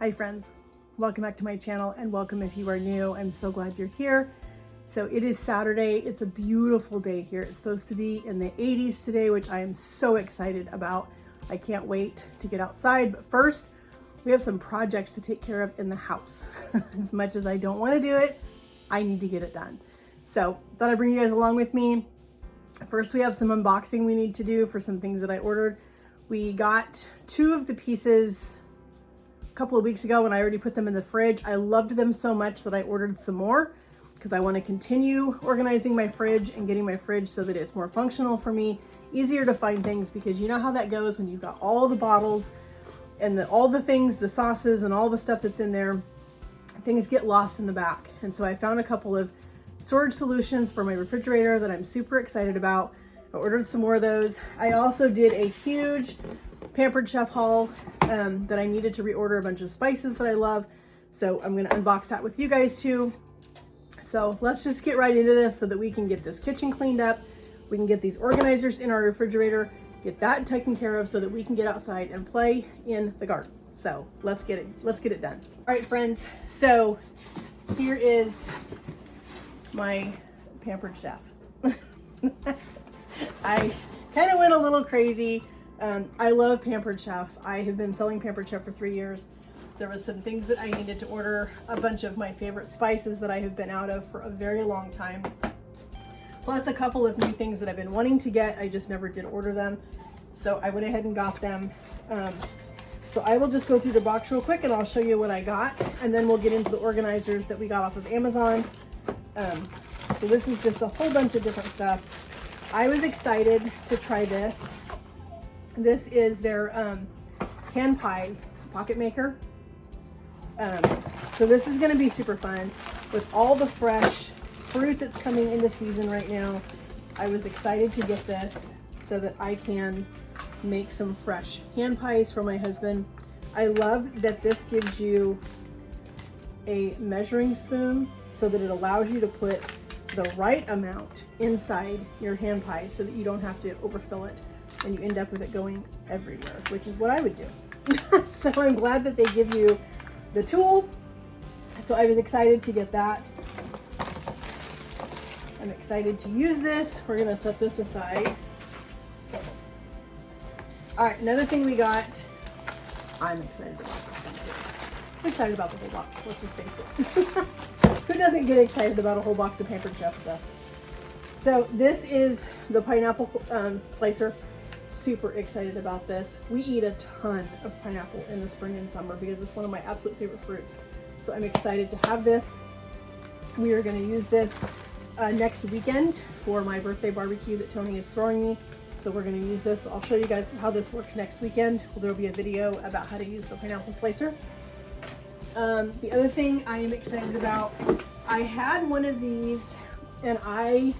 Hi friends, welcome back to my channel and welcome if you are new. I'm so glad you're here. So it is Saturday. It's a beautiful day here. It's supposed to be in the 80s today, which I am so excited about. I can't wait to get outside. But first, we have some projects to take care of in the house. As much as I don't want to do it, I need to get it done. So thought I'd bring you guys along with me. First, we have some unboxing we need to do for some things that I ordered. We got two of the pieces a couple of weeks ago and I already put them in the fridge. I loved them so much that I ordered some more because I want to continue organizing my fridge and getting my fridge so that it's more functional for me, easier to find things, because you know how that goes when you've got all the bottles and all the things, the sauces and all the stuff that's in there, things get lost in the back. And so I found a couple of storage solutions for my refrigerator that I'm super excited about. I ordered some more of those. I also did a huge Pampered Chef haul that I needed to reorder a bunch of spices that I love. So I'm going to unbox that with you guys too. So let's just get right into this so that we can get this kitchen cleaned up. We can get these organizers in our refrigerator, get that taken care of so that we can get outside and play in the garden. So let's get it done. All right, friends. So here is my Pampered Chef. I kind of went a little crazy. I love Pampered Chef. I have been selling Pampered Chef for 3 years. There was some things that I needed to order, a bunch of my favorite spices that I have been out of for a very long time. Plus a couple of new things that I've been wanting to get. I just never did order them. So I went ahead and got them. So I will just go through the box real quick and I'll show you what I got. And then we'll get into the organizers that we got off of Amazon. So this is just a whole bunch of different stuff. I was excited to try this. This is their hand pie pocket maker. So this is going to be super fun with all the fresh fruit that's coming into season right now. I was excited to get this so that I can make some fresh hand pies for my husband. I love that this gives you a measuring spoon so that it allows you to put the right amount inside your hand pie so that you don't have to overfill it and you end up with it going everywhere, which is what I would do. So I'm glad that they give you the tool. So I was excited to get that. I'm excited to use this. We're gonna set this aside. All right, another thing we got, I'm excited about this one too. I'm excited about the whole box, let's just face it. Who doesn't get excited about a whole box of Pampered Chef stuff? So this is the pineapple slicer. Super excited about this. We eat a ton of pineapple in the spring and summer because it's one of my absolute favorite fruits. So I'm excited to have this. We are going to use this next weekend for my birthday barbecue that Tony is throwing me. So we're going to use this. I'll show you guys how this works next weekend. There will be a video about how to use the pineapple slicer. The other thing I am excited about, I had one of these and I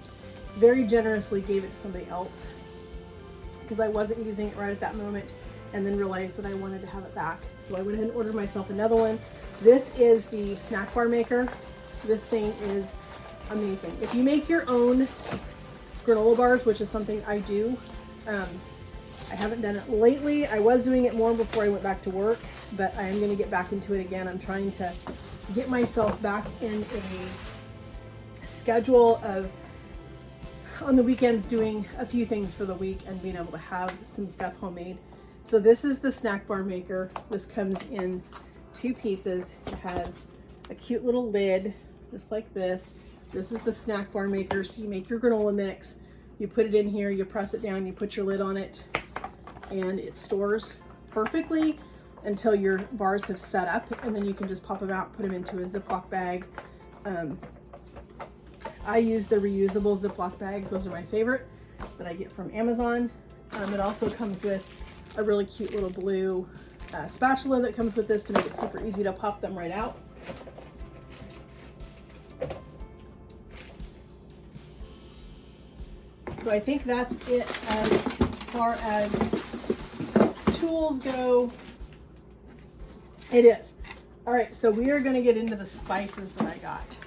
very generously gave it to somebody else because I wasn't using it right at that moment and then realized that I wanted to have it back. So I went ahead and ordered myself another one. This is the snack bar maker. This thing is amazing. If you make your own granola bars, which is something I do, I haven't done it lately. I was doing it more before I went back to work, but I am going to get back into it again. I'm trying to get myself back in a schedule of on the weekends doing a few things for the week and being able to have some stuff homemade. So this is the snack bar maker. This comes in 2 pieces. It has a cute little lid just like this. This is the snack bar maker. So you make your granola mix, you put it in here, you press it down, you put your lid on it, and it stores perfectly until your bars have set up, and then you can just pop them out, put them into a Ziploc bag. I use the reusable Ziploc bags. Those are my favorite that I get from Amazon. It also comes with a really cute little blue spatula that comes with this to make it super easy to pop them right out. So I think that's it as far as tools go. It is. All right, so we are going to get into the spices that I got.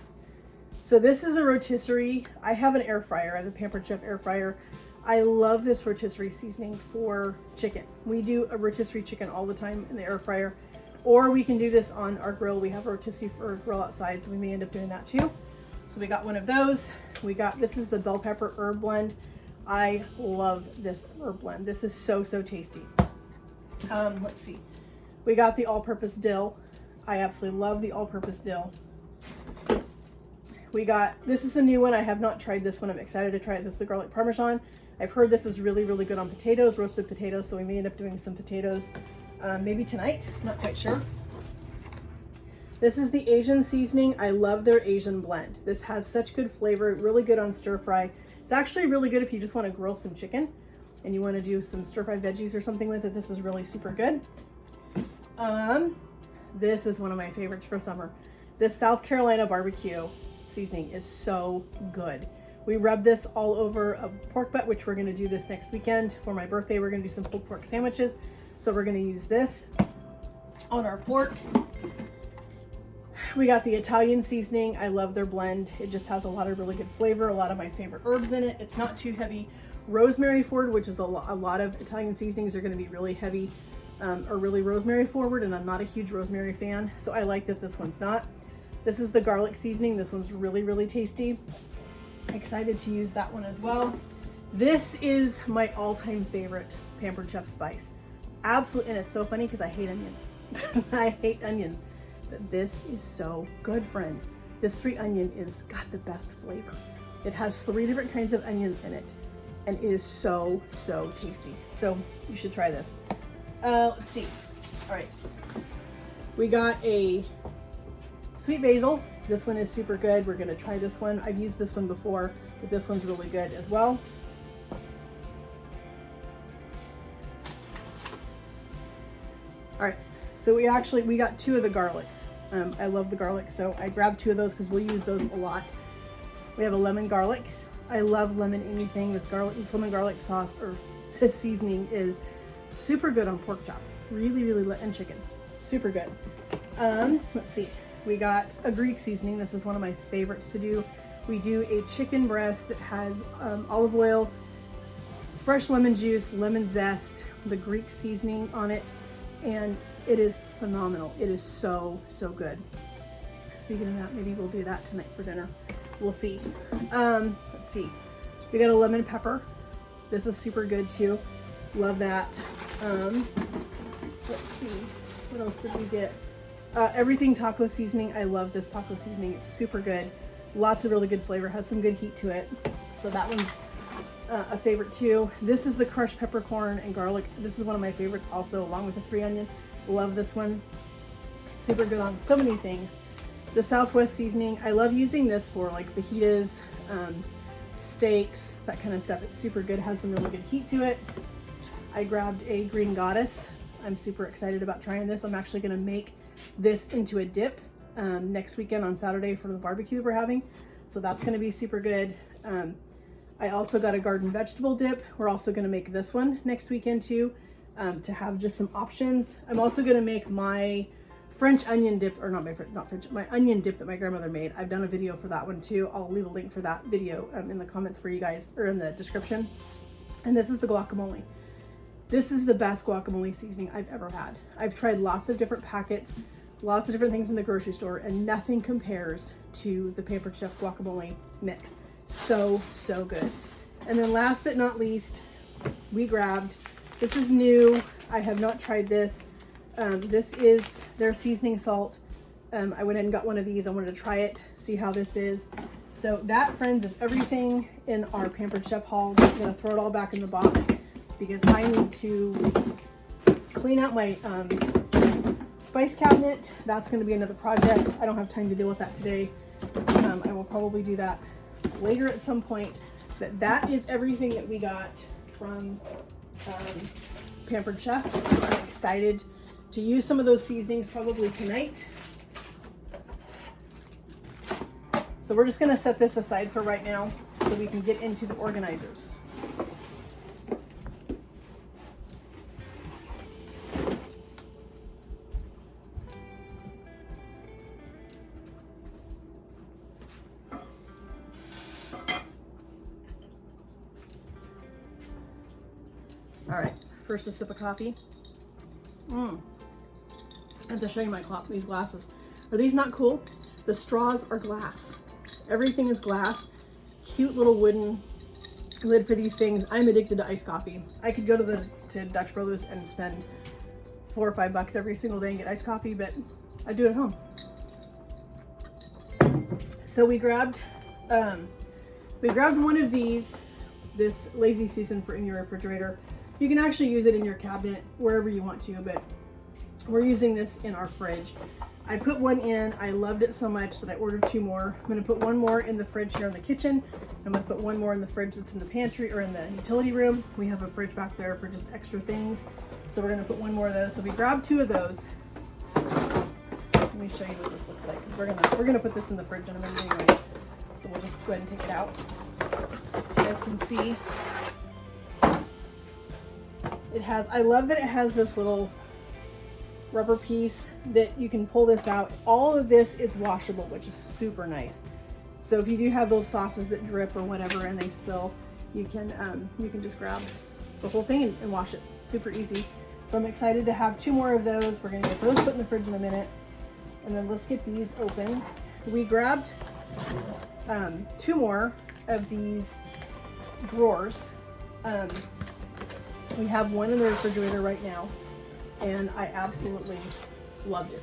So this is a rotisserie. I have an air fryer. I have a Pampered Chef air fryer. I love this rotisserie seasoning for chicken. We do a rotisserie chicken all the time in the air fryer. Or we can do this on our grill. We have a rotisserie for a grill outside, so we may end up doing that too. So we got one of those. This is the bell pepper herb blend. I love this herb blend. This is so, so tasty. Let's see. We got the all-purpose dill. I absolutely love the all-purpose dill. This is a new one. I have not tried this one. I'm excited to try it. This is the garlic parmesan. I've heard this is really, really good on potatoes, roasted potatoes, so we may end up doing some potatoes maybe tonight. Not quite sure. This is the Asian seasoning. I love their Asian blend. This has such good flavor, really good on stir fry. It's actually really good if you just want to grill some chicken and you want to do some stir fry veggies or something with it. This is really super good. This is one of my favorites for summer. This South Carolina barbecue seasoning is so good. We rub this all over a pork butt, which we're going to do this next weekend for my birthday. We're going to do some pulled pork sandwiches. So we're going to use this on our pork. We got the Italian seasoning. I love their blend. It just has a lot of really good flavor, a lot of my favorite herbs in it. It's not too heavy rosemary forward, which is a lot of Italian seasonings are going to be really heavy or really rosemary forward, and I'm not a huge rosemary fan, so I like that this one's not. This is the garlic seasoning. This one's really, really tasty. Excited to use that one as well. This is my all-time favorite Pampered Chef spice. Absolutely, and it's so funny because I hate onions. I hate onions. But this is so good, friends. This 3 onion is got the best flavor. It has 3 different kinds of onions in it, and it is so, so tasty. So you should try this. Let's see. All right. We got a sweet basil. This one is super good. We're going to try this one. I've used this one before, but this one's really good as well. All right. So we got 2 of the garlics. I love the garlic, so I grabbed 2 of those because we'll use those a lot. We have a lemon garlic. I love lemon anything. This lemon garlic sauce or this seasoning is super good on pork chops. Really, really, and chicken. Super good. Let's see. We got a Greek seasoning. This is one of my favorites to do. We do a chicken breast that has olive oil, fresh lemon juice, lemon zest, the Greek seasoning on it, and it is phenomenal. It is so, so good. Speaking of that, maybe we'll do that tonight for dinner. We'll see. Let's see. We got a lemon pepper. This is super good too. Love that. Let's see. What else did we get? Everything taco seasoning. I love this taco seasoning. It's super good. Lots of really good flavor. Has some good heat to it. So that one's a favorite too. This is the crushed peppercorn and garlic. This is one of my favorites also, along with the 3 onion. Love this one. Super good on so many things. The Southwest seasoning. I love using this for like fajitas, steaks, that kind of stuff. It's super good. Has some really good heat to it. I grabbed a green goddess. I'm super excited about trying this. I'm actually going to make this into a dip next weekend on Saturday for the barbecue we're having. So that's going to be super good. I also got a garden vegetable dip. We're also going to make this one next weekend too, to have just some options. I'm also going to make my French onion dip, or my onion dip that my grandmother made. I've done a video for that one too. I'll leave a link for that video in the comments for you guys, or in the description. And this is the guacamole. This is the best guacamole seasoning I've ever had. I've tried lots of different packets, lots of different things in the grocery store, and nothing compares to the Pampered Chef guacamole mix. So, so good. And then last but not least, we grabbed, this is new. I have not tried this. This is their seasoning salt. I went ahead and got one of these. I wanted to try it, see how this is. So that, friends, is everything in our Pampered Chef haul. I'm gonna throw it all back in the box because I need to clean out my spice cabinet. That's gonna be another project. I don't have time to deal with that today. I will probably do that later at some point. But that is everything that we got from Pampered Chef. I'm excited to use some of those seasonings probably tonight. So we're just gonna set this aside for right now so we can get into the organizers. All right, first a sip of coffee. I have to show you these glasses. Are these not cool? The straws are glass. Everything is glass. Cute little wooden lid for these things. I'm addicted to iced coffee. I could go to Dutch Brothers and spend $4 or $5 every single day and get iced coffee, but I do it at home. So we grabbed one of these, this Lazy Susan for in your refrigerator. You can actually use it in your cabinet wherever you want to, but we're using this in our fridge. I put one in, I loved it so much that I ordered 2 more. I'm gonna put one more in the fridge here in the kitchen. I'm gonna put one more in the fridge that's in the pantry or in the utility room. We have a fridge back there for just extra things. So we're gonna put one more of those. So we grabbed 2 of those. Let me show you what this looks like. We're gonna put this in the fridge in a minute anyway. So we'll just go ahead and take it out. So you guys can see. I love that it has this little rubber piece that you can pull this out. All of this is washable, which is super nice. So if you do have those sauces that drip or whatever and they spill, you can just grab the whole thing and wash it. Super easy. So I'm excited to have 2 more of those. We're gonna get those put in the fridge in a minute. And then let's get these open. We grabbed 2 more of these drawers. We have one in the refrigerator right now, and I absolutely loved it.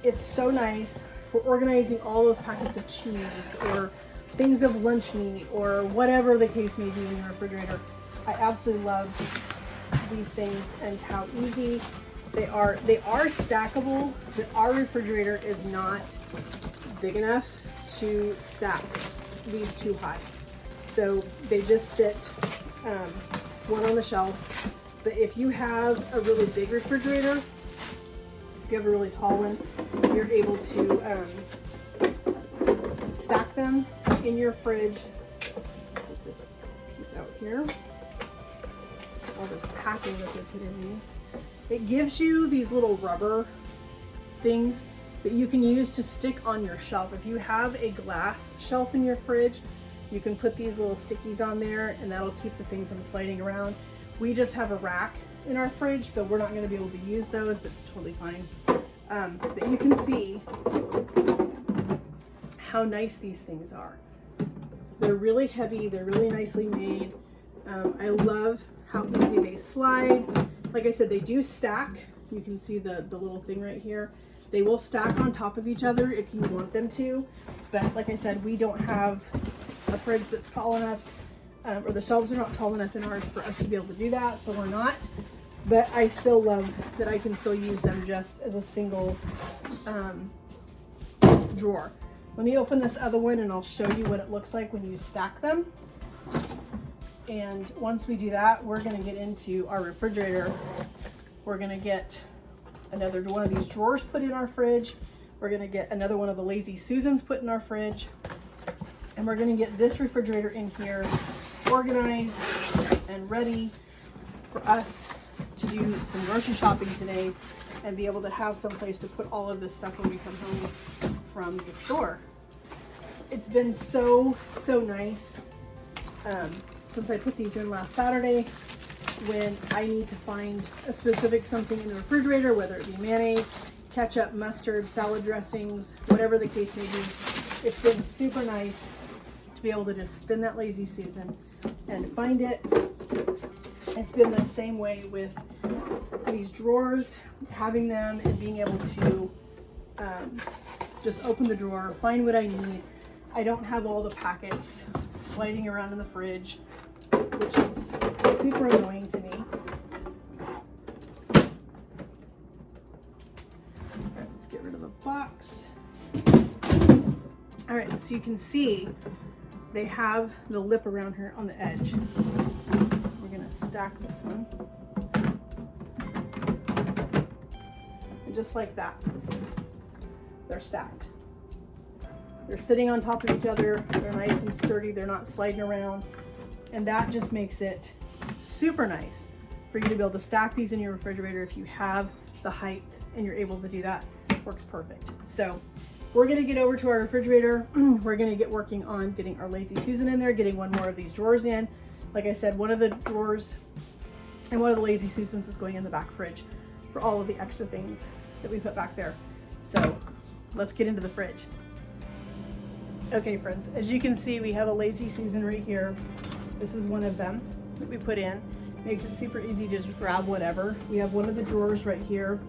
It's so nice for organizing all those packets of cheese or things of lunch meat or whatever the case may be in your refrigerator. I absolutely love these things and how easy they are. They are stackable, but our refrigerator is not big enough to stack these 2 high. So they just sit one on the shelf. But if you have a really big refrigerator, if you have a really tall one, you're able to stack them in your fridge. Put this piece out here. All this packing that gets it in these. It gives you these little rubber things that you can use to stick on your shelf. If you have a glass shelf in your fridge, you can put these little stickies on there and that'll keep the thing from sliding around. We just have a rack in our fridge, so we're not going to be able to use those, but it's totally fine. But you can see how nice these things are. They're really heavy, they're really nicely made. I love how easy they slide. Like I said, they do stack. You can see the little thing right here. They will stack on top of each other if you want them to. But like I said, we don't have a fridge that's tall enough, or the shelves are not tall enough in ours for us to be able to do that, so we're not. But I still love that I can still use them just as a single drawer. Let me open this other one and I'll show you what it looks like when you stack them. And once we do that, we're gonna get into our refrigerator. We're gonna get another one of these drawers put in our fridge. We're gonna get another one of the Lazy Susans put in our fridge. And we're gonna get this refrigerator in here organized and ready for us to do some grocery shopping today and be able to have some place to put all of this stuff when we come home from the store. It's been so nice since I put these in last Saturday. When I need to find a specific something in the refrigerator, whether it be mayonnaise, ketchup, mustard, salad dressings, whatever the case may be, it's been super nice to be able to just spin that Lazy Susan and find it. It's been the same way with these drawers, having them and being able to just open the drawer, find what I need. I don't have all the packets sliding around in the fridge, which is super annoying to me. All right, let's get rid of the box. All right, so you can see they have the lip around here on the edge. We're gonna stack this one. And just like that, they're stacked. They're sitting on top of each other. They're nice and sturdy. They're not sliding around. And that just makes it super nice for you to be able to stack these in your refrigerator if you have the height and you're able to do that. It works perfect. So we're gonna get over to our refrigerator. We're gonna get working on getting our Lazy Susan in there, getting one more of these drawers in. Like I said, one of the drawers and one of the Lazy Susans is going in the back fridge. for all of the extra things that we put back there. So let's get into the fridge. Okay friends, as you can see, we have a Lazy Susan right here. This is one of them that we put in. Makes it super easy to just grab whatever. We have one of the drawers right here.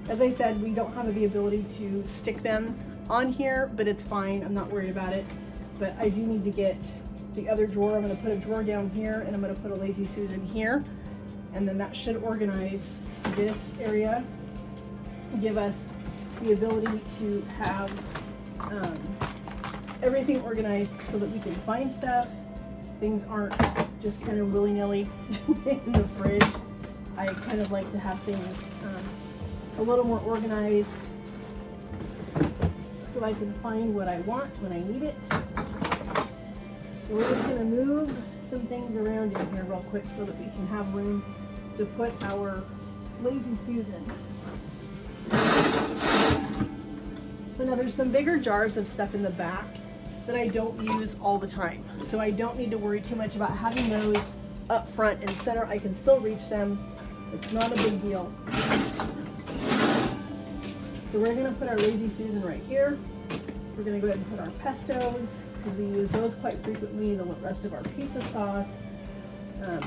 As I said, we don't have the ability to stick them on here, but it's fine. I'm not worried about it. But I do need to get the other drawer. I'm going to put a drawer down here, and I'm going to put a Lazy Susan here. And then that should organize this area, give us the ability to have everything organized so that we can find stuff. Things aren't just kind of willy-nilly in the fridge. I kind of like to have things a little more organized so I can find what I want when I need it. So we're just going to move some things around in here real quick so that we can have room to put our Lazy Susan. So now there's some bigger jars of stuff in the back that I don't use all the time. So I don't need to worry too much about having those up front and center. I can still reach them. It's not a big deal. So we're gonna put our Lazy Susan right here. We're gonna go ahead and put our pestos, because we use those quite frequently, the rest of our pizza sauce.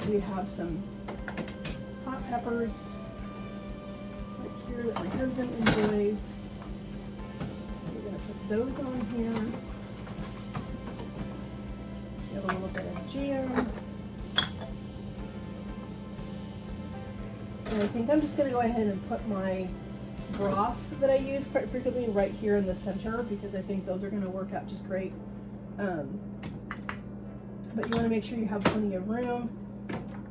We have some hot peppers right here that my husband enjoys. So we're gonna put those on here. We have a little bit of jam. And I think I'm just gonna go ahead and put my broths that I use quite frequently right here in the center, because I think those are gonna work out just great. But you wanna make sure you have plenty of room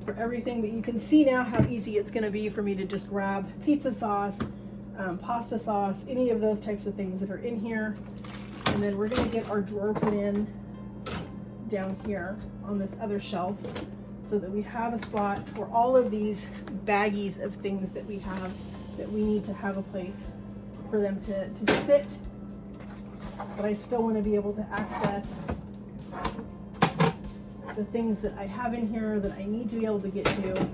for everything. But you can see now how easy it's gonna be for me to just grab pizza sauce, pasta sauce, any of those types of things that are in here. And then we're gonna get our drawer put in down here on this other shelf so that we have a spot for all of these baggies of things that we have that we need to have a place for them to sit. But I still want to be able to access the things that I have in here that I need to be able to get to.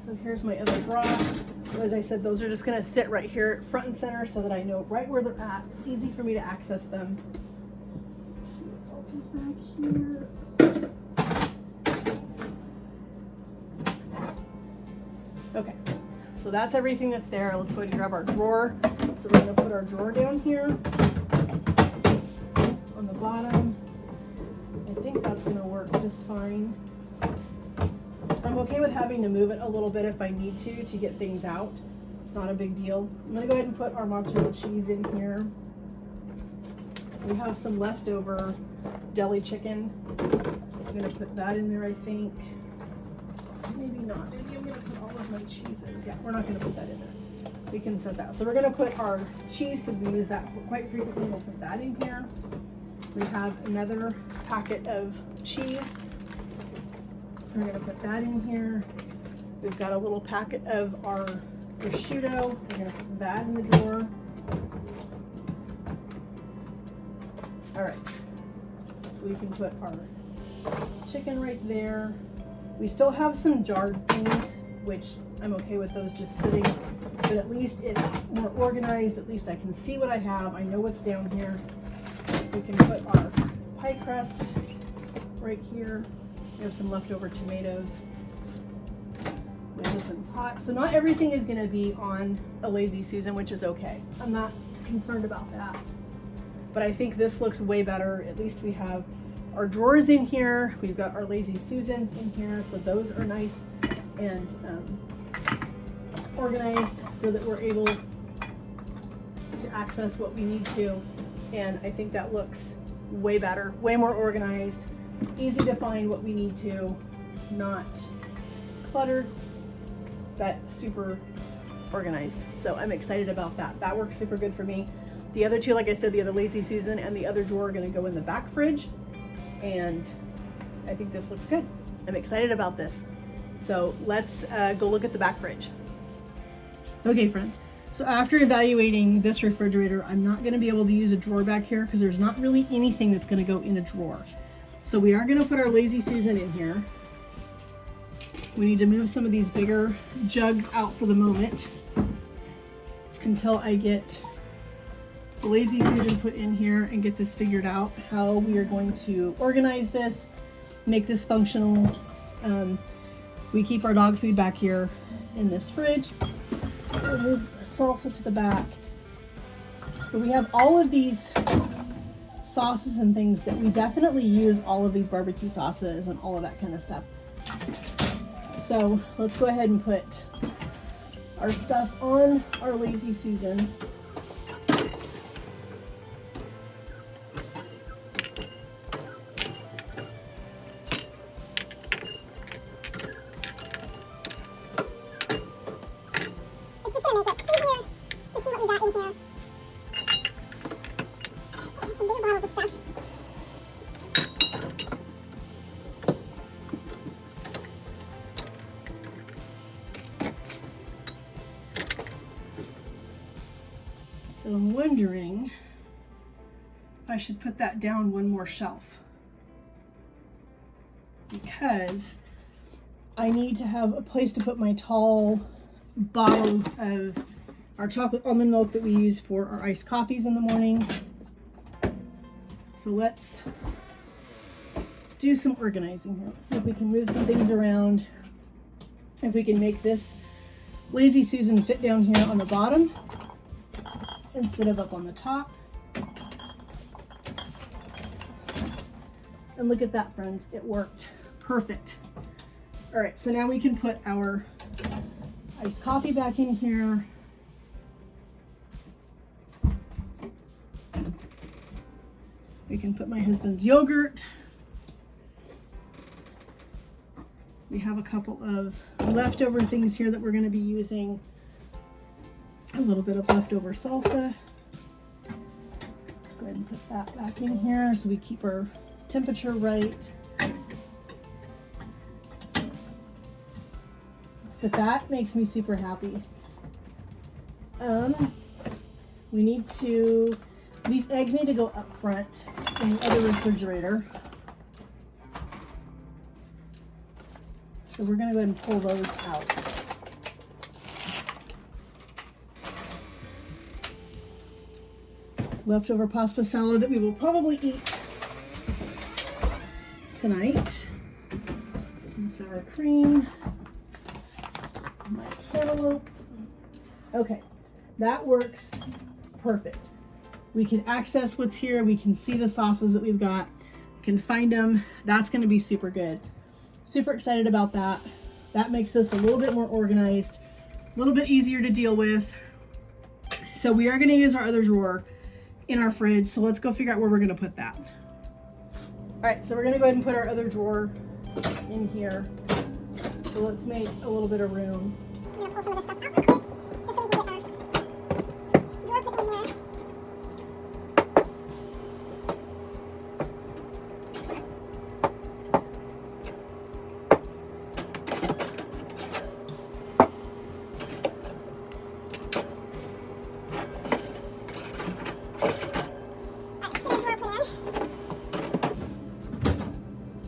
So here's my other broth. So as I said, those are just going to sit right here front and center so that I know right where they're at. It's easy for me to access them. Let's see what else is back here. Okay, so that's everything that's there. Let's go ahead and grab our drawer. So we're going to put our drawer down here on the bottom. I think that's going to work just fine. I'm okay with having to move it a little bit if I need to get things out. It's not a big deal. I'm going to go ahead and put our mozzarella cheese in here. We have some leftover deli chicken. I'm going to put that in there, I think. Maybe not. Maybe I'm going to put all of my cheeses. Yeah, we're not going to put that in there. We can set that. So we're going to put our cheese, because we use that quite frequently. We'll put that in here. We have another packet of cheese. We're going to put that in here. We've got a little packet of our prosciutto. We're going to put that in the drawer. All right. So we can put our chicken right there. We still have some jarred things, which I'm okay with those just sitting, but at least it's more organized. At least I can see what I have. I know what's down here. We can put our pie crust right here. We have some leftover tomatoes. This one's hot. So not everything is going to be on a Lazy Susan, which is okay. I'm not concerned about that. But I think this looks way better. At least we have our drawers in here. We've got our Lazy Susans in here. So those are nice and organized so that we're able to access what we need to. And I think that looks way better, way more organized, easy to find what we need to, not cluttered, but super organized. So I'm excited about that. That works super good for me. The other two, like I said, the other Lazy Susan and the other drawer are going to go in the back fridge. And I think this looks good. I'm excited about this. So let's go look at the back fridge. Okay, friends. So after evaluating this refrigerator, I'm not going to be able to use a drawer back here because there's not really anything that's going to go in a drawer. So we are going to put our Lazy Susan in here. We need to move some of these bigger jugs out for the moment until I get the Lazy Susan put in here and get this figured out, how we are going to organize this, make this functional. We keep our dog food back here in this fridge. So we'll move salsa to the back. But we have all of these sauces and things that we definitely use, all of these barbecue sauces and all of that kind of stuff. So let's go ahead and put our stuff on our Lazy Susan. So I'm wondering if I should put that down one more shelf, because I need to have a place to put my tall bottles of our chocolate almond milk that we use for our iced coffees in the morning. So let's do some organizing here. Let's see if we can move some things around. If we can make this Lazy Susan fit down here on the bottom instead of up on the top. And look at that, friends, it worked. Perfect. All right, so now we can put our iced coffee back in here. We can put my husband's yogurt. We have a couple of leftover things here that we're going to be using. A little bit of leftover salsa. Let's go ahead and put that back in here so we keep our temperature right. But that makes me super happy. We need to, these eggs need to go up front in the other refrigerator. So we're gonna go ahead and pull those out. Leftover pasta salad that we will probably eat tonight. Some sour cream. My cantaloupe. Okay, that works perfect. We can access what's here. We can see the sauces that we've got. We can find them. That's going to be super good. Super excited about that. That makes this a little bit more organized, a little bit easier to deal with. So we are going to use our other drawer in our fridge. So let's go figure out where we're going to put that. All right, so we're going to go ahead and put our other drawer in here. So let's make a little bit of room. I'm going to pull some of this stuff out real quick, just so we can get our drawer put in here.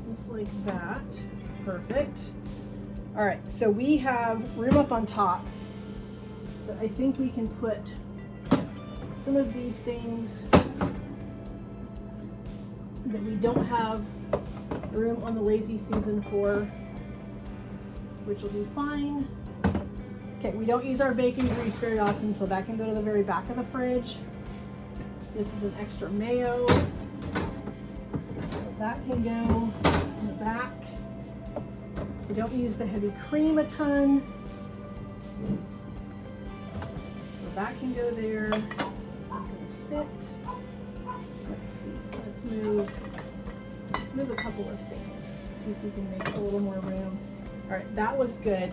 Just like that. Perfect. All right, so we have room up on top, but I think we can put some of these things that we don't have room on the Lazy Susan for, which will be fine. Okay, we don't use our bacon grease very often, so that can go to the very back of the fridge. This is an extra mayo, so that can go in the back. We don't use the heavy cream a ton, so that can go there. It's not going to fit. Let's see. Let's move a couple of things. See if we can make a little more room. All right, that looks good.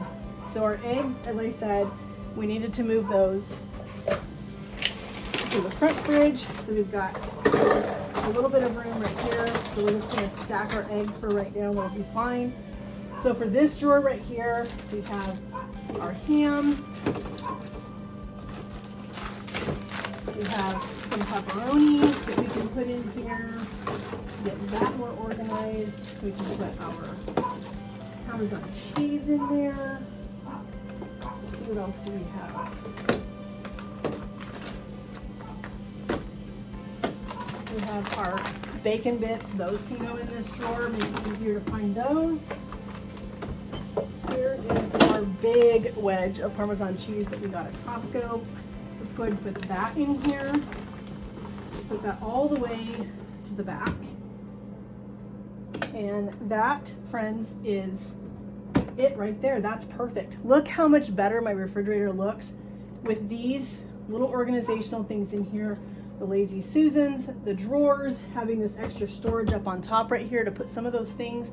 So our eggs, as I said, we needed to move those to the front fridge. So we've got a little bit of room right here. So we're just going to stack our eggs for right now. We'll be fine. So for this drawer right here, we have our ham. We have some pepperoni that we can put in here. Get that more organized. We can put our Parmesan cheese in there. Let's see, what else do we have? We have our bacon bits. Those can go in this drawer, make it easier to find those. Here is our big wedge of Parmesan cheese that we got at Costco. Let's go ahead and put that in here. Let's put that all the way to the back. And that, friends, is it right there. That's perfect. Look how much better my refrigerator looks with these little organizational things in here. The Lazy Susans, the drawers, having this extra storage up on top right here to put some of those things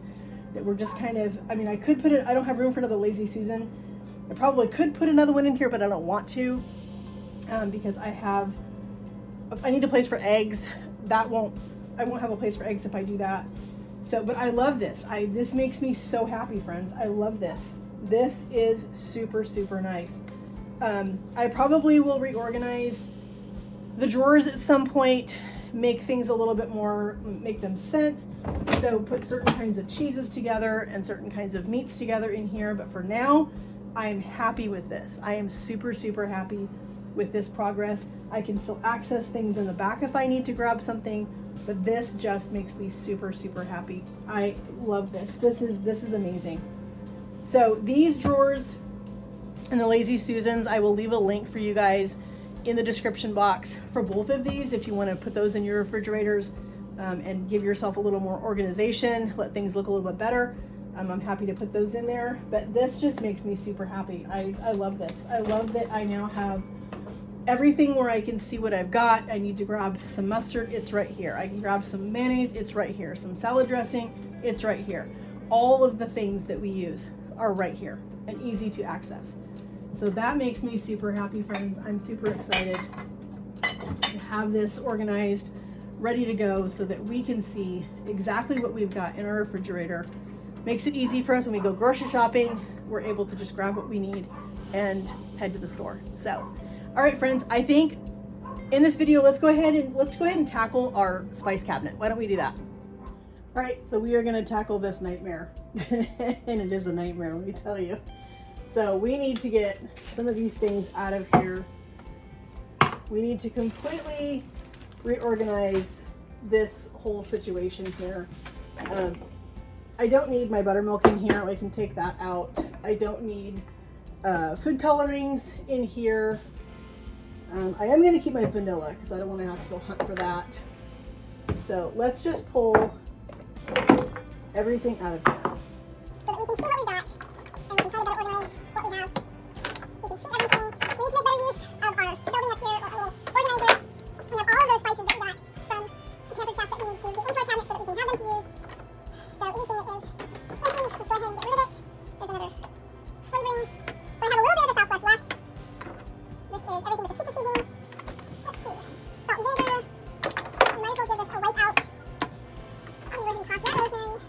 that were just kind of, I mean, I could put it, I don't have room for another Lazy Susan. I probably could put another one in here, but I don't want to because I need a place for eggs. I won't have a place for eggs if I do that. So, but I love this. This makes me so happy, friends. I love this. This is super, super nice. I probably will reorganize the drawers at some point, make things a little bit more, make them sense. So put certain kinds of cheeses together and certain kinds of meats together in here. But for now, I am happy with this. I am super, super happy with this progress. I can still access things in the back if I need to grab something, but this just makes me super, super happy. I love this. This is amazing. So these drawers and the Lazy Susans, I will leave a link for you guys in the description box for both of these if you want to put those in your refrigerators and give yourself a little more organization, let things look a little bit better. I'm happy to put those in there, but this just makes me super happy. I love this. I love that I now have everything where I can see what I've got. I need to grab some mustard, it's right here. I can grab some mayonnaise, it's right here. Some salad dressing, it's right here. All of the things that we use are right here and easy to access. So that makes me super happy, friends. I'm super excited to have this organized, ready to go so that we can see exactly what we've got in our refrigerator. Makes it easy for us when we go grocery shopping. We're able to just grab what we need and head to the store. So, all right, friends, I think in this video, let's go ahead and tackle our spice cabinet. Why don't we do that? All right, so we are gonna tackle this nightmare. And it is a nightmare, let me tell you. So we need to get some of these things out of here. We need to completely reorganize this whole situation here. I don't need my buttermilk in here. I can take that out. I don't need food colorings in here. I am going to keep my vanilla because I don't want to have to go hunt for that. So let's just pull everything out of here. So that we can see what we got, and we can try to better organize what we have. We can see everything. We need to make better use of our shelving up here, or our little organizer. We have all of those spices that we got from the Pampered Chef that we need to get into our cabinet so that we can have them to use. So anything that is empty, let's go ahead and get rid of it. There's another flavoring. So I have a little bit of the Southwest left. This is everything with the pizza seasoning. Let's see. Salt and vinegar. We might as well give this a wipe out. I'm going to go ahead and toss that rosemary.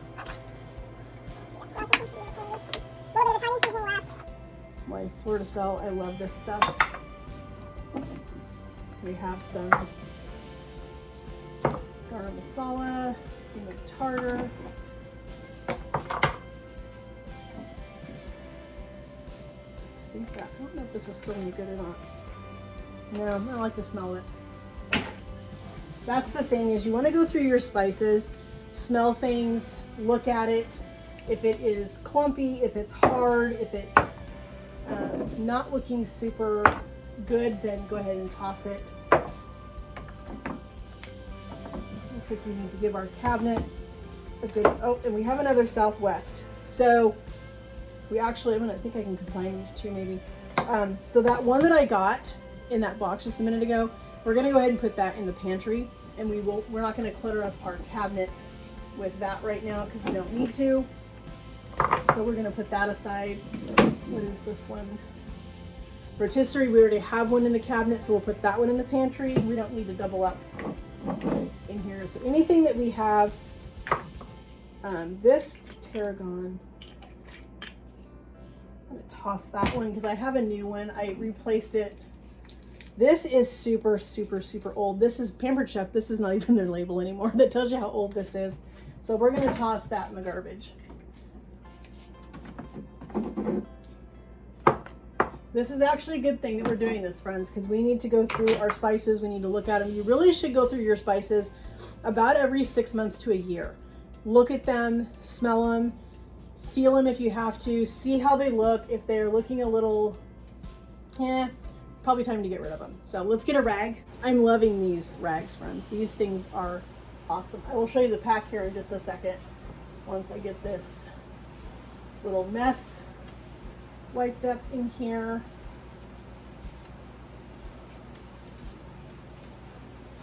My Fleur de Sel, I love this stuff. We have some garam masala, tartar. I don't know if this is still any good or not. No, I don't like the smell of it. That's the thing, is you want to go through your spices, smell things, look at it. If it is clumpy, if it's hard, if it's not looking super good, then go ahead and toss it. Looks like we need to give our cabinet a good, oh, and we have another Southwest. So we actually, I think I can combine these two maybe. So that one that I got in that box just a minute ago, we're gonna go ahead and put that in the pantry, and we're not gonna clutter up our cabinet with that right now because we don't need to. So we're gonna put that aside. What is this one? Rotisserie, we already have one in the cabinet, so we'll put that one in the pantry. We don't need to double up in here. So anything that we have, this tarragon, I'm gonna toss that one because I have a new one. I replaced it. This is super, super, super old. This is Pampered Chef. This is not even their label anymore. That tells you how old this is. So we're gonna toss that in the garbage. This is actually a good thing that we're doing this, friends, because we need to go through our spices. We need to look at them. You really should go through your spices about every 6 months to a year. Look at them, smell them, feel them if you have to, see how they look. If they're looking a little, probably time to get rid of them. So let's get a rag. I'm loving these rags, friends. These things are awesome. I will show you the pack here in just a second once I get this little mess wiped up in here.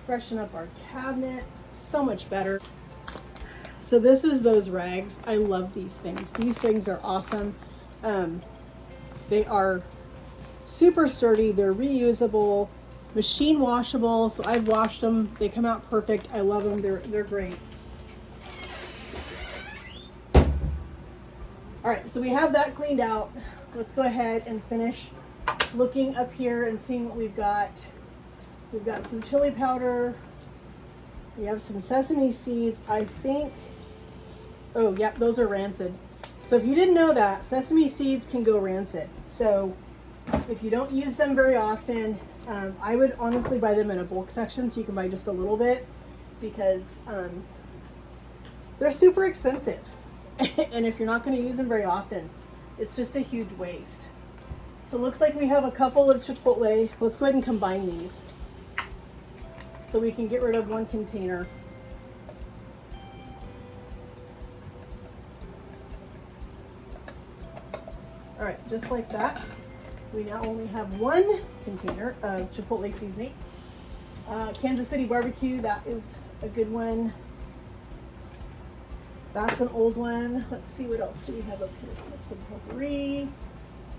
Freshen up our cabinet so much better. So this is those rags. I love these things. These things are awesome. They are super sturdy. They're reusable, machine washable. So I've washed them. They come out perfect. I love them. They're great. All right, so we have that cleaned out. Let's go ahead and finish looking up here and seeing what we've got. We've got some chili powder. We have some sesame seeds. I think, oh, yep, those are rancid. So if you didn't know that, sesame seeds can go rancid. So if you don't use them very often, I would honestly buy them in a bulk section so you can buy just a little bit, because they're super expensive. And if you're not going to use them very often, it's just a huge waste. So it looks like we have a couple of Chipotle. Let's go ahead and combine these so we can get rid of one container. All right, just like that. We now only have one container of Chipotle seasoning. Kansas City barbecue, that is a good one. That's an old one. Let's see, what else do we have up here? Some potpourri,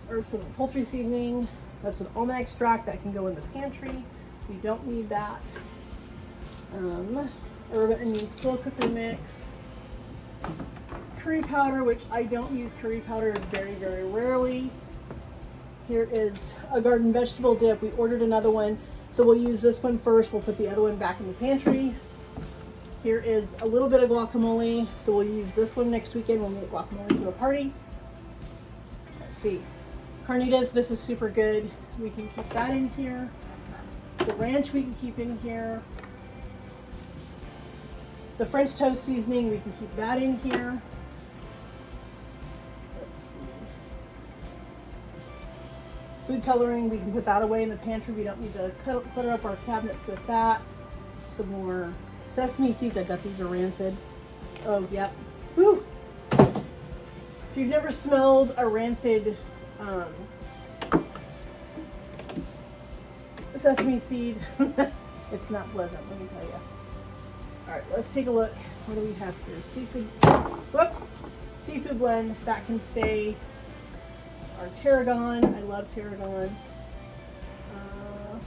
or some poultry seasoning. That's an almond extract that can go in the pantry. We don't need that. Urban Onion slow cooker mix. Curry powder, which I don't use curry powder very, very rarely. Here is a garden vegetable dip. We ordered another one, so we'll use this one first. We'll put the other one back in the pantry. Here is a little bit of guacamole, so we'll use this one next weekend when we make guacamole to a party. Let's see. Carnitas, this is super good. We can keep that in here. The ranch we can keep in here. The French toast seasoning, we can keep that in here. Let's see. Food coloring, we can put that away in the pantry. We don't need to clutter up our cabinets with that. Some more sesame seeds. I bet these are rancid. Oh, yep. Whew. If you've never smelled a rancid sesame seed, it's not pleasant, let me tell you. All right, let's take a look. What do we have here? Seafood, whoops, seafood blend, that can stay. Our tarragon, I love tarragon.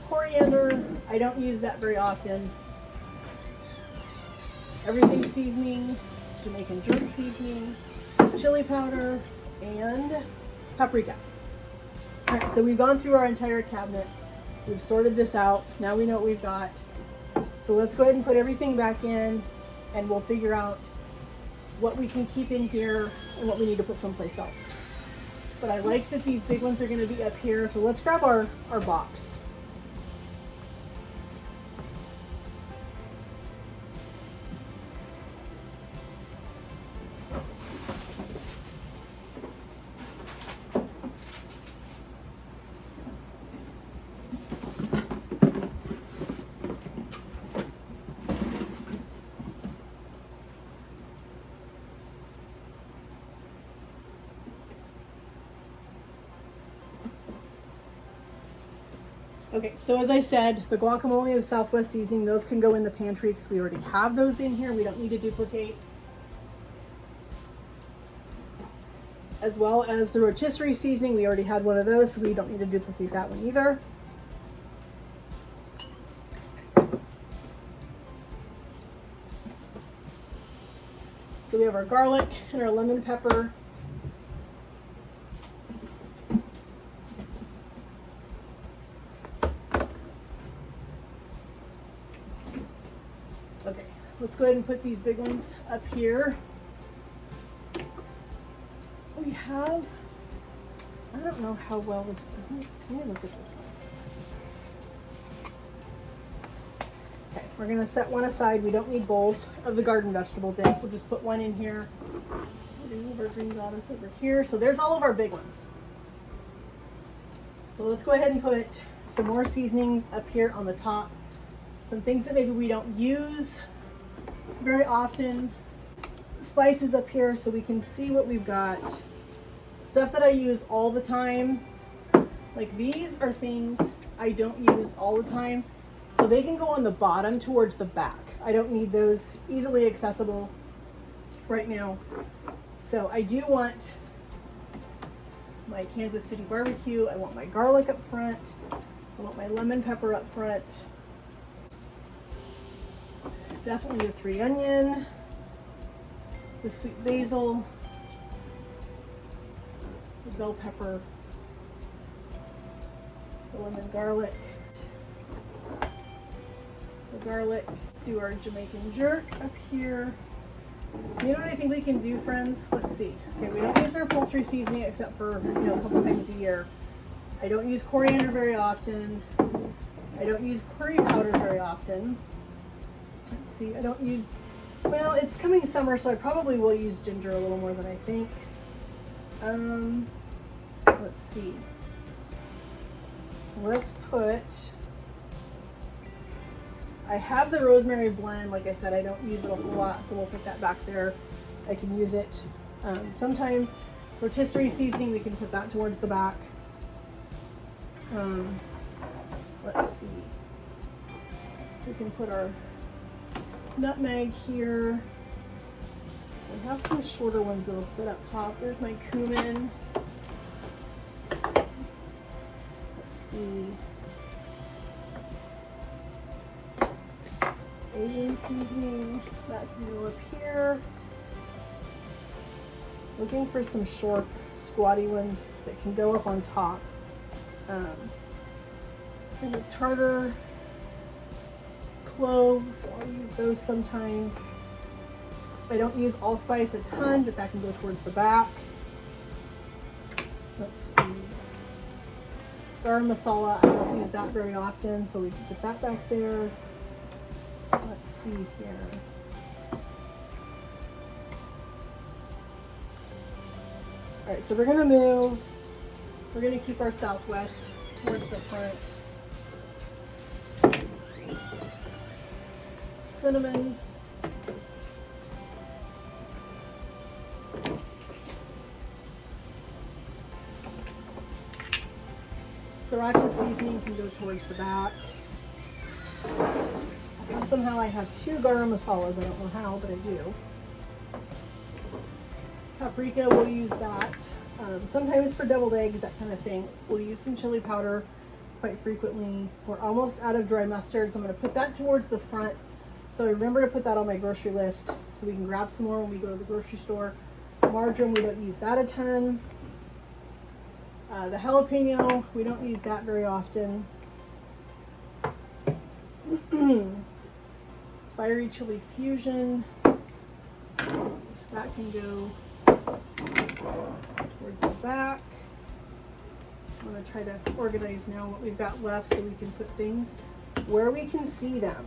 Coriander, I don't use that very often. Everything seasoning, Jamaican jerk seasoning, chili powder, and paprika. All right, so we've gone through our entire cabinet. We've sorted this out. Now we know what we've got. So let's go ahead and put everything back in, and we'll figure out what we can keep in here and what we need to put someplace else. But I like that these big ones are going to be up here. So let's grab our box. Okay, so as I said, the guacamole of Southwest seasoning, those can go in the pantry because we already have those in here. We don't need to duplicate. As well as the rotisserie seasoning, we already had one of those, so we don't need to duplicate that one either. So we have our garlic and our lemon pepper. Okay, let's go ahead and put these big ones up here. We have I don't know how well this, let me look at this one. Okay, we're gonna set one aside. We don't need both of the garden vegetable dip. We'll just put one in here. So we're doing our green goddess over here. So there's all of our big ones. So let's go ahead and put some more seasonings up here on the top. Some things that maybe we don't use very often. Spices up here so we can see what we've got. Stuff that I use all the time. Like these are things I don't use all the time. So they can go on the bottom towards the back. I don't need those, easily accessible right now. So I do want my Kansas City barbecue. I want my garlic up front. I want my lemon pepper up front. Definitely the 3 onion, the sweet basil, the bell pepper, the lemon garlic, the garlic. Let's do our Jamaican jerk up here. You know what I think we can do, friends? Let's see. Okay, we don't use our poultry seasoning except for, you know, a couple times a year. I don't use coriander very often. I don't use curry powder very often. Let's see, I don't use, well, it's coming summer, so I probably will use ginger a little more than I think. Let's see. Let's put, I have the rosemary blend. Like I said, I don't use it a whole lot, so we'll put that back there. I can use it sometimes. Rotisserie seasoning, we can put that towards the back. Let's see. We can put our nutmeg here. We have some shorter ones that'll fit up top. There's my cumin. Let's see. Asian seasoning, that can go up here. Looking for some short, squatty ones that can go up on top. Kind of tartar, cloves, I'll use those sometimes. I don't use allspice a ton, but that can go towards the back. Let's see. Garam masala, I don't use that very often, so we can put that back there. Let's see here. All right, so we're gonna move. We're gonna keep our southwest towards the front. Cinnamon. Sriracha seasoning can go towards the back. Somehow I have 2 garam masalas. I don't know how, but I do. Paprika, we'll use that. Sometimes for deviled eggs, that kind of thing. We'll use some chili powder quite frequently. We're almost out of dry mustard, so I'm going to put that towards the front. So remember to put that on my grocery list so we can grab some more when we go to the grocery store. Marjoram, we don't use that a ton. The jalapeno, we don't use that very often. Fiery chili fusion. That can go towards the back. I'm going to try to organize now what we've got left so we can put things where we can see them.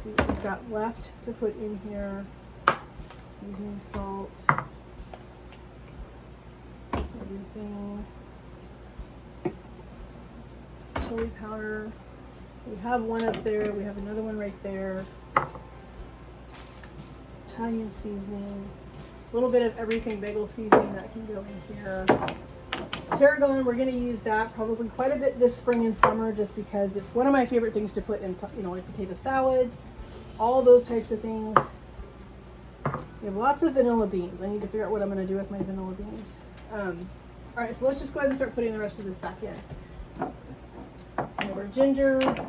See what we've got left to put in here. Seasoning salt. Everything. Chili powder. We have one up there. We have another one right there. Italian seasoning. A little bit of everything bagel seasoning that can go in here. Tarragon, we're going to use that probably quite a bit this spring and summer just because it's one of my favorite things to put in, you know, like potato salads, all those types of things. We have lots of vanilla beans. I need to figure out what I'm going to do with my vanilla beans. All right, so let's just go ahead and start putting the rest of this back in. We have our ginger, we have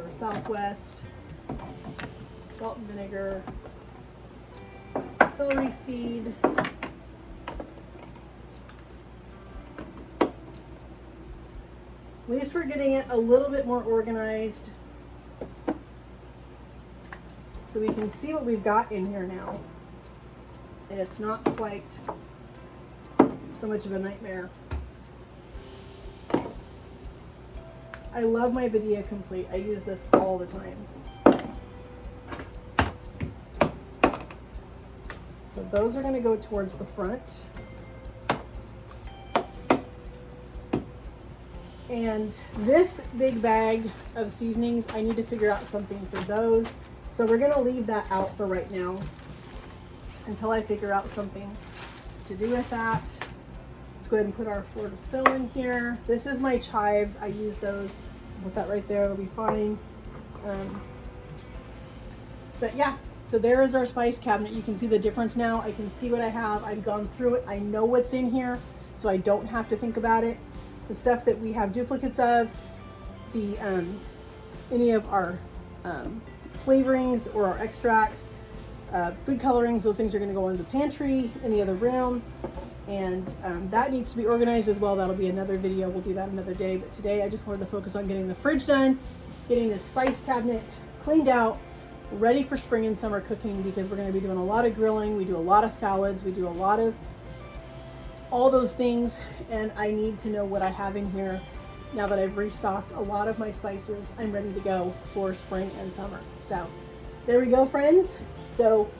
our Southwest, salt and vinegar, celery seed, at least we're getting it a little bit more organized. so we can see what we've got in here now. And it's not quite so much of a nightmare. I love my Badia Complete. I use this all the time. So those are going to go towards the front. And this big bag of seasonings, I need to figure out something for those. So we're going to leave that out for right now until I figure out something to do with that. Let's go ahead and put our floor to sill in here. This is my chives. I use those. Put that right there. It'll be fine. But yeah, so there is our spice cabinet. You can see the difference now. I can see what I have. I've gone through it. I know what's in here, so I don't have to think about it. The stuff that we have duplicates of, the any of our flavorings or our extracts, food colorings, those things are going to go into the pantry in the other room. And that needs to be organized as well. That'll be another video. We'll do that another day. But today I just wanted to focus on getting the fridge done, getting the spice cabinet cleaned out, ready for spring and summer cooking, because we're going to be doing a lot of grilling. We do a lot of salads. We do a lot of all those things. And I need to know what I have in here now that I've restocked a lot of my spices. I'm ready to go for spring and summer. So there we go, friends. So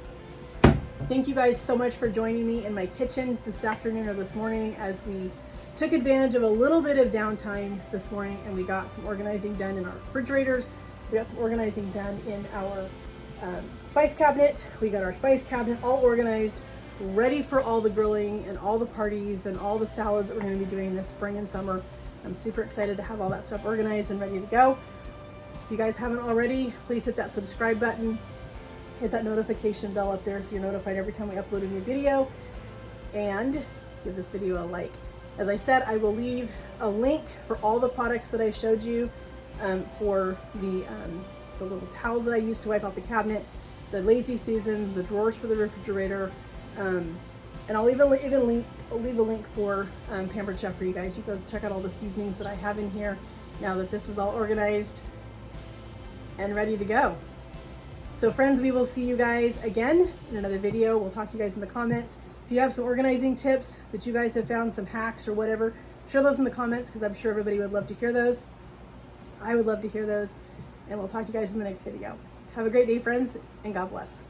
thank you guys so much for joining me in my kitchen this afternoon or this morning as we took advantage of a little bit of downtime this morning, and we got some organizing done in our refrigerators. We got some organizing done in our spice cabinet. We got our spice cabinet all organized, ready for all the grilling and all the parties and all the salads that we're going to be doing this spring and summer. I'm super excited to have all that stuff organized and ready to go. If you guys haven't already, please hit that subscribe button. Hit that notification bell up there so you're notified every time we upload a new video, and give this video a like. As I said, I will leave a link for all the products that I showed you, for the little towels that I used to wipe out the cabinet, the Lazy Susan, the drawers for the refrigerator, and I'll leave a link for Pampered Chef for you guys. You guys check out all the seasonings that I have in here now that this is all organized and ready to go. So friends, we will see you guys again in another video. We'll talk to you guys in the comments. If you have some organizing tips that you guys have found, some hacks or whatever, share those in the comments, because I'm sure everybody would love to hear those. I would love to hear those. And we'll talk to you guys in the next video. Have a great day, friends, and God bless.